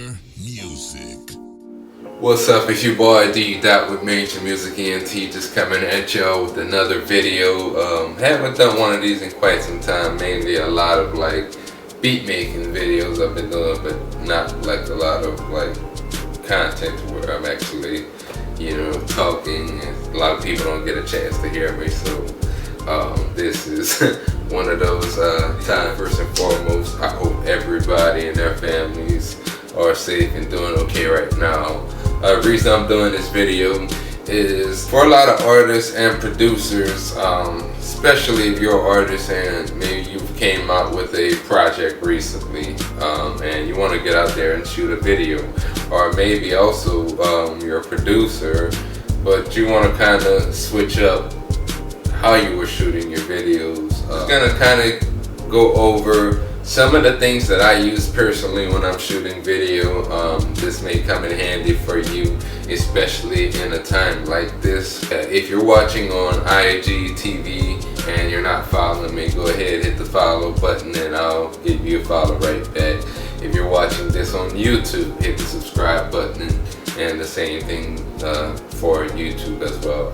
Major Music. What's up, it's your boy D Dot with Major Music ENT, just coming at y'all with another video. Haven't done one of these in quite some time, mainly a lot of like beat making videos I've been doing, but not like a lot of like content where I'm actually, talking, and a lot of people don't get a chance to hear me, so this is one of those times. First and foremost, I hope everybody and their families are safe and doing okay right now. The reason I'm doing this video is for a lot of artists and producers, especially if you're an artist and maybe you came out with a project recently and you want to get out there and shoot a video, or maybe also you're a producer but you want to kind of switch up how you were shooting your videos. I'm gonna kind of go over some of the things that I use personally when I'm shooting video. This may come in handy for you, especially in a time like this. If you're watching on iRigTV and you're not following me, go ahead, hit the follow button and I'll give you a follow right back. If you're watching this on YouTube, hit the subscribe button, and the same thing for YouTube as well.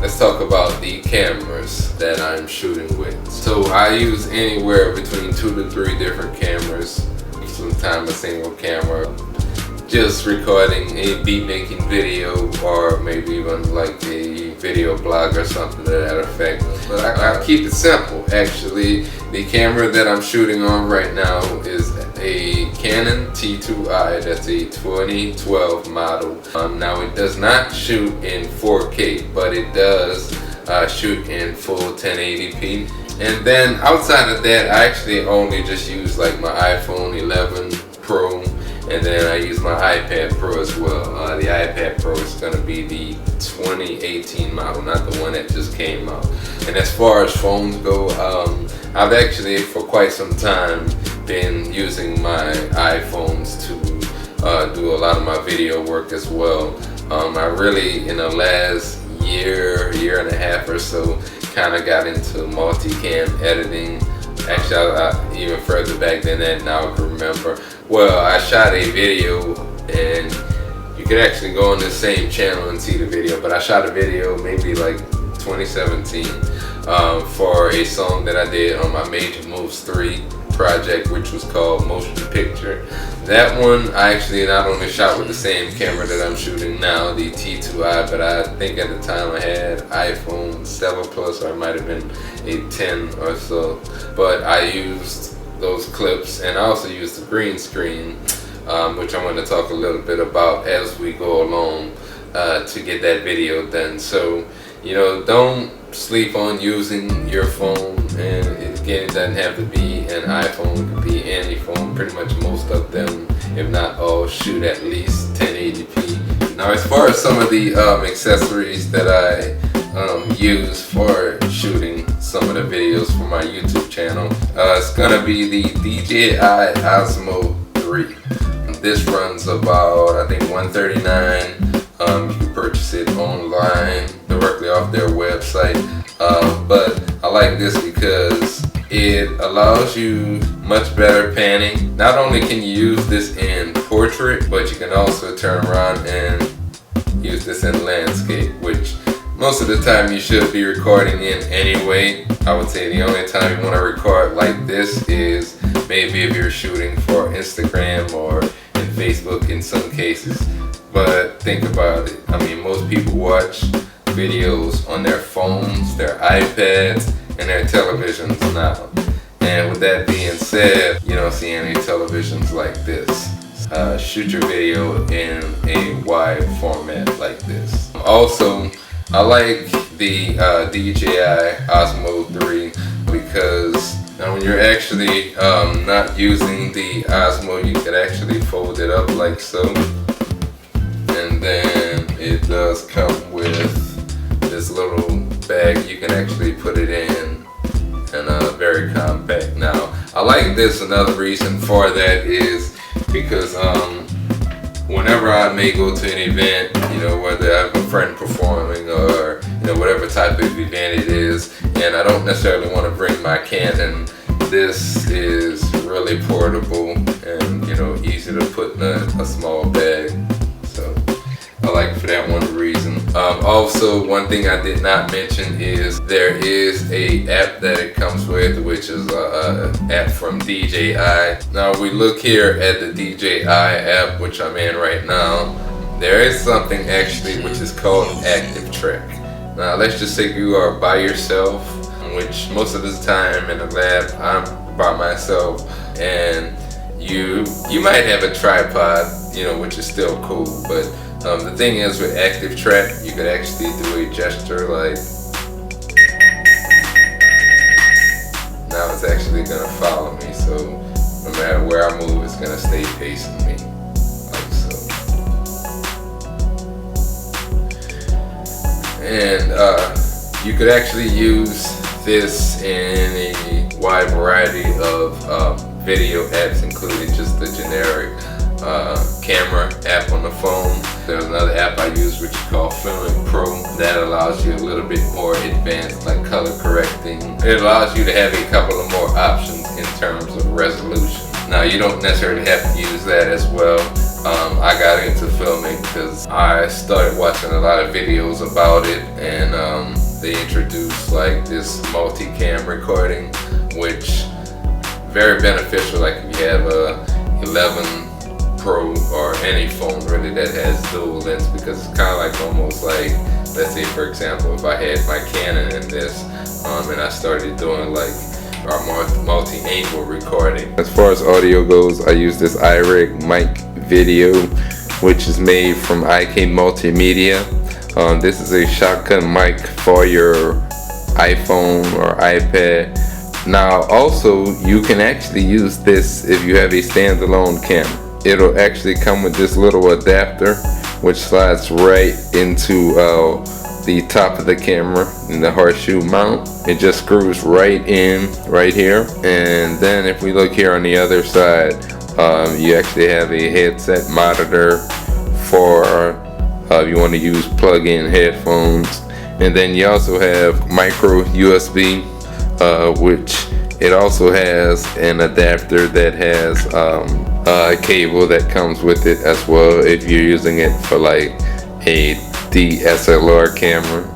Let's talk about the cameras that I'm shooting with. So I use anywhere between 2 to 3 different cameras, sometimes a single camera, just recording a beat making video, or maybe even like a video blog or something to that effect. But I keep it simple actually. The camera that I'm shooting on right now is a Canon T2i, that's a 2012 model. Now it does not shoot in 4K, but it does shoot in full 1080p. And then outside of that, I actually only just use like my iPhone 11 Pro, and then I use my iPad Pro as well. The iPad Pro is going to be the 2018 model, not the one that just came out. And as far as phones go, I've actually for quite some time been using my iPhones to do a lot of my video work as well. I really, in the last year and a half or so, kind of got into multicam editing. Actually, even further back than that, now I can remember. Well, I shot a video, and you could actually go on the same channel and see the video, but I shot a video maybe like 2017 for a song that I did on my Major Moves 3 project, which was called Motion Picture. That one I actually not only shot with the same camera that I'm shooting now, the T2i, but I think at the time I had iPhone 7 Plus, or it might have been a 10 or so. But I used those clips, and I also used the green screen, which I'm going to talk a little bit about as we go along to get that video done. So, don't sleep on using your phone. And again, it doesn't have to be an iPhone, it could be any phone. Pretty much most of them, if not all, shoot at least 1080p. Now, as far as some of the accessories that I use for shooting some of the videos for my YouTube channel, it's gonna be the DJI Osmo 3. This runs about, I think, $139. You can purchase it online directly off their website. But I like this because it allows you much better panning. Not only can you use this in portrait, but you can also turn around and use this in landscape, which most of the time you should be recording in anyway. I would say the only time you want to record like this is maybe if you're shooting for Instagram or in Facebook in some cases. But think about it. I mean, most people watch videos on their phones, their iPads, and their televisions now. And with that being said, you don't see any televisions like this. Shoot your video in a wide format like this. Also, I like the DJI Osmo 3 because when you're actually not using the Osmo, you can actually fold it up like so. And then it does come with this little bag you can actually put it in, and very compact. Now, I like this. Another reason for that is because whenever I may go to an event, whether I have a friend performing or whatever type of event it is, and I don't necessarily want to bring my Canon, this is really portable and, you know, easy to put in a small bag. So I like it for that one reason. Also, one thing I did not mention is there is a app that it comes with, which is a app from DJI. Now we look here at the DJI app, which I'm in right now. There is something actually which is called Active Track. Now let's just say you are by yourself, which most of the time in the lab I'm by myself, and you might have a tripod, you know, which is still cool, but the thing is with Active Track, you could actually do a gesture like, now it's actually gonna follow me, so no matter where I move, it's gonna stay facing me, like so. And you could actually use this in a wide variety of video apps, including just the generic camera app on the phone. There's another app I use which is called Filmic Pro that allows you a little bit more advanced, like color correcting. It allows you to have a couple of more options in terms of resolution. Now you don't necessarily have to use that as well. I got into filming because I started watching a lot of videos about it, and they introduced like this multi-cam recording, which very beneficial. Like if you have a 11 Pro or any phone really that has dual lens, because it's kind of like almost like, let's say for example, if I had my Canon in this and I started doing like our multi-angle recording. As far as audio goes, I use this iRigMicVideo, which is made from iRigMultimedia. This is a shotgun mic for your iPhone or iPad. Now also, you can actually use this if you have a standalone camera. It'll actually come with this little adapter which slides right into the top of the camera in the horseshoe mount. It just screws right in right here. And then if we look here on the other side, you actually have a headset monitor for if you want to use plug-in headphones. And then you also have micro USB, which it also has an adapter that has a cable that comes with it as well if you're using it for like a DSLR camera.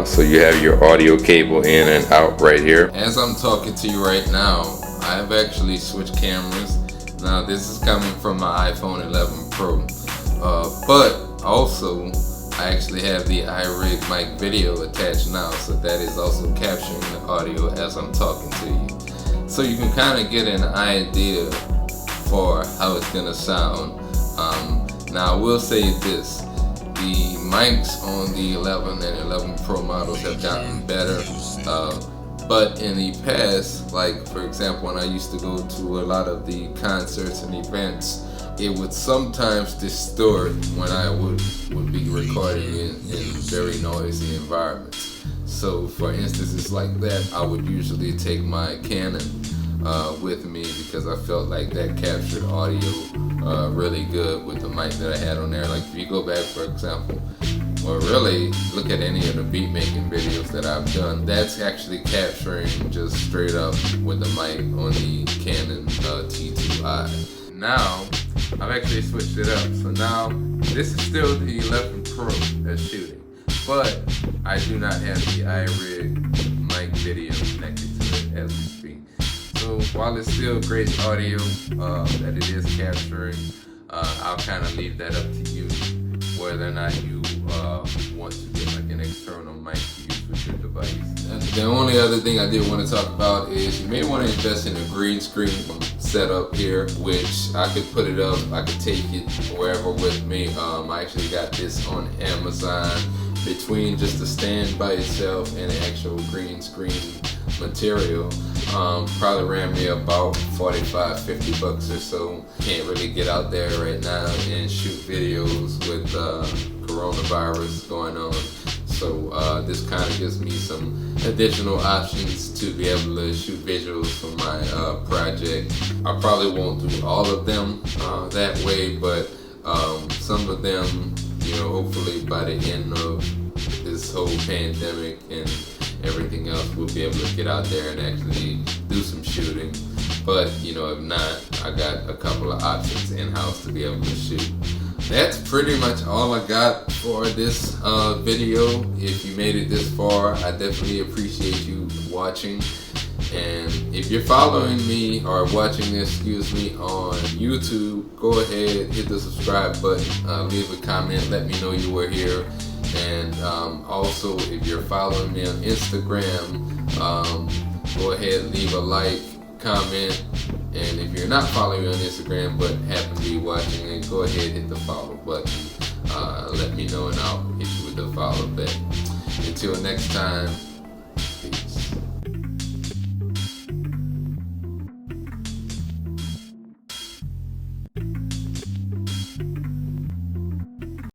So you have your audio cable in and out right here. As I'm talking to you right now, I've actually switched cameras. Now this is coming from my iPhone 11 Pro, but also I actually have the iRigMicVideo attached now, so that is also capturing the audio as I'm talking to you. So you can kind of get an idea for how it's gonna sound. Now I will say this, the mics on the 11 and 11 Pro models have gotten better, but in the past, like for example when I used to go to a lot of the concerts and events, it would sometimes distort when I would be recording in very noisy environments. So for instances like that, I would usually take my Canon with me because I felt like that captured audio really good with the mic that I had on there. Like if you go back, for example, or really look at any of the beat making videos that I've done, that's actually capturing just straight up with the mic on the Canon T2i. Now I've actually switched it up, so now this is still the 11 Pro that's shooting, but I do not have the iRigMicVideo connected to it as we speak. So while it's still great audio that it is capturing, I'll kind of leave that up to you, whether or not you want to get like an external mic to use with your device. The only other thing I did want to talk about is you may want to invest in a green screen setup here, which I could put it up, I could take it wherever with me. I actually got this on Amazon. Between just the stand by itself and the actual green screen material, probably ran me about 45-50 bucks or so. Can't really get out there right now and shoot videos with coronavirus going on. So this kind of gives me some additional options to be able to shoot visuals for my project. I probably won't do all of them that way, but some of them, you know, hopefully by the end of this whole pandemic and everything else, we'll be able to get out there and actually do some shooting. But you know, if not, I got a couple of options in-house to be able to shoot. That's pretty much all I got for this video. If you made it this far, I definitely appreciate you watching. And if you're following me or watching this, on YouTube, go ahead, hit the subscribe button, leave a comment, let me know you were here. And also, if you're following me on Instagram, go ahead, leave a like, comment. And if you're not following me on Instagram but happen to be watching it, go ahead, hit the follow button. Let me know and I'll hit you with the follow back. Until next time.